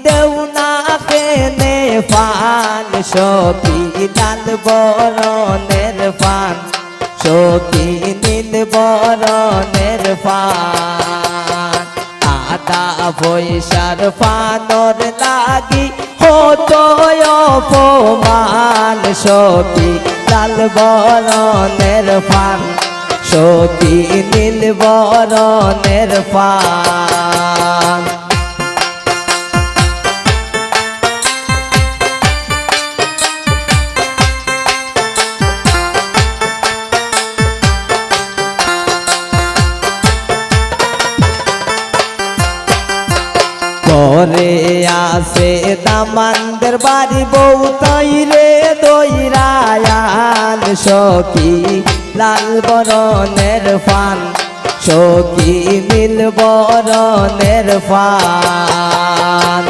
দেও না কেনে পান সখী লাল বরণের পান সখী নীল বরণের পান আদা পয়সার পানর লাগি হতো অপমান সখী লাল বরণের পান সখী নীল বরণের পান পরে আসে দামানদের বাড়ি বউ তৈরে দইরায়ান সখী লাল বরণের পান সখী নীল বরণের পান